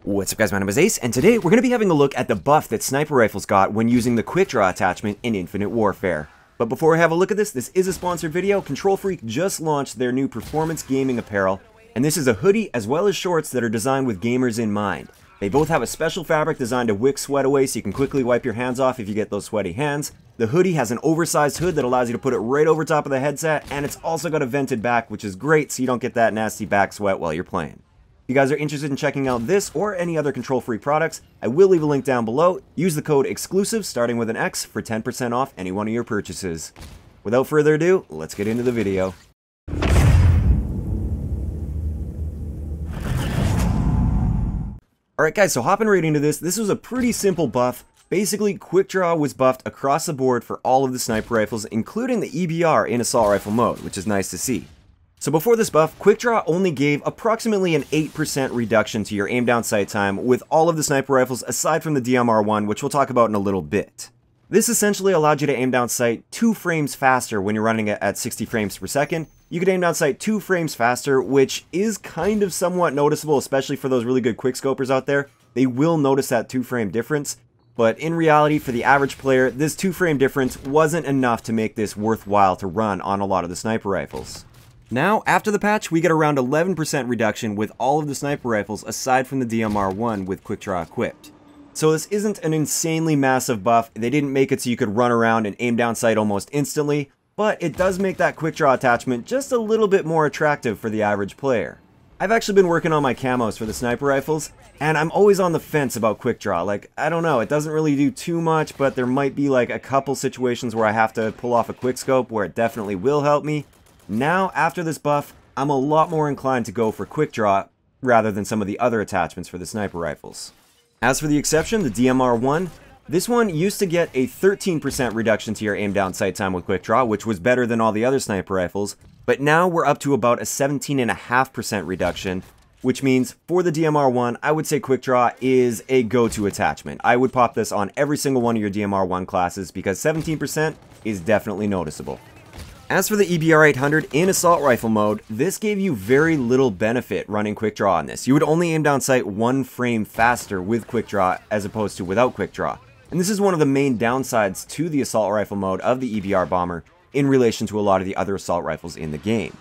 What's up guys, my name is Ace, and today we're going to be having a look at the buff that sniper rifles got when using the Quickdraw attachment in Infinite Warfare. But before we have a look at this is a sponsored video. Kontrol Freek just launched their new performance gaming apparel, and this is a hoodie as well as shorts that are designed with gamers in mind. They both have a special fabric designed to wick sweat away so you can quickly wipe your hands off if you get those sweaty hands. The hoodie has an oversized hood that allows you to put it right over top of the headset, and it's also got a vented back, which is great so you don't get that nasty back sweat while you're playing. If you guys are interested in checking out this or any other Kontrol Freek products, I will leave a link down below. Use the code EXCLUSIVE starting with an X for 10% off any one of your purchases. Without further ado, let's get into the video. Alright guys, so hopping right into this was a pretty simple buff. Basically, Quickdraw was buffed across the board for all of the sniper rifles, including the EBR in assault rifle mode, which is nice to see. So before this buff, Quickdraw only gave approximately an 8% reduction to your aim down sight time with all of the sniper rifles aside from the DMR1, which we'll talk about in a little bit. This essentially allowed you to aim down sight 2 frames faster when you're running it at 60 frames per second. You could aim down sight 2 frames faster, which is kind of somewhat noticeable, especially for those really good quickscopers out there. They will notice that 2-frame difference, but in reality, for the average player, this 2-frame difference wasn't enough to make this worthwhile to run on a lot of the sniper rifles. Now, after the patch, we get around 11% reduction with all of the sniper rifles aside from the DMR1 with Quickdraw equipped. So this isn't an insanely massive buff. They didn't make it so you could run around and aim down sight almost instantly, but it does make that Quickdraw attachment just a little bit more attractive for the average player. I've actually been working on my camos for the sniper rifles, and I'm always on the fence about Quickdraw. Like, I don't know, it doesn't really do too much, but there might be like a couple situations where I have to pull off a quickscope where it definitely will help me. Now, after this buff, I'm a lot more inclined to go for Quickdraw rather than some of the other attachments for the sniper rifles. As for the exception, the DMR1, this one used to get a 13% reduction to your aim down sight time with Quickdraw, which was better than all the other sniper rifles, but now we're up to about a 17.5% reduction, which means for the DMR1, I would say Quickdraw is a go-to attachment. I would pop this on every single one of your DMR1 classes because 17% is definitely noticeable. As for the EBR 800 in assault rifle mode, this gave you very little benefit running Quickdraw on this. You would only aim down sight 1 frame faster with Quickdraw as opposed to without Quickdraw. And this is one of the main downsides to the assault rifle mode of the EBR bomber in relation to a lot of the other assault rifles in the game.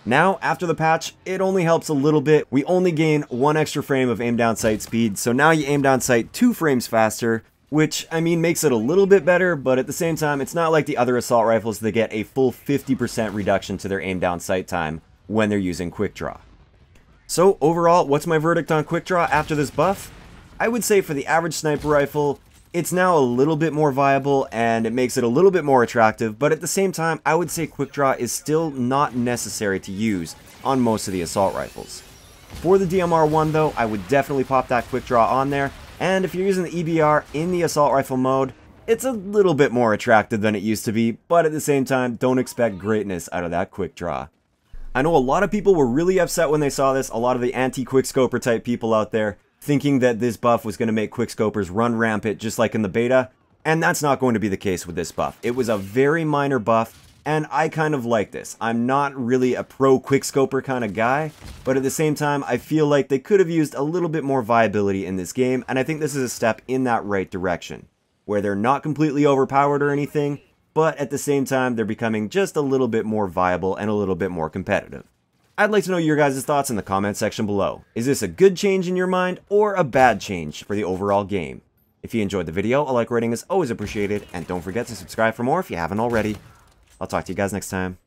Now, after the patch, it only helps a little bit. We only gain 1 extra frame of aim down sight speed, so now you aim down sight 2 frames faster, which, I mean, makes it a little bit better, but at the same time, it's not like the other assault rifles that get a full 50% reduction to their aim down sight time when they're using Quickdraw. So, overall, what's my verdict on Quickdraw after this buff? I would say for the average sniper rifle, it's now a little bit more viable and it makes it a little bit more attractive, but at the same time, I would say Quickdraw is still not necessary to use on most of the assault rifles. For the DMR1 though, I would definitely pop that Quickdraw on there. And if you're using the EBR in the assault rifle mode, it's a little bit more attractive than it used to be, but at the same time, don't expect greatness out of that Quickdraw. I know a lot of people were really upset when they saw this, a lot of the anti-quickscoper type people out there, thinking that this buff was going to make quickscopers run rampant just like in the beta, and that's not going to be the case with this buff. It was a very minor buff, and I kind of like this. I'm not really a pro quickscoper kind of guy, but at the same time, I feel like they could have used a little bit more viability in this game, and I think this is a step in that right direction, where they're not completely overpowered or anything, but at the same time, they're becoming just a little bit more viable and a little bit more competitive. I'd like to know your guys' thoughts in the comment section below. Is this a good change in your mind, or a bad change for the overall game? If you enjoyed the video, a like rating is always appreciated, and don't forget to subscribe for more if you haven't already. I'll talk to you guys next time.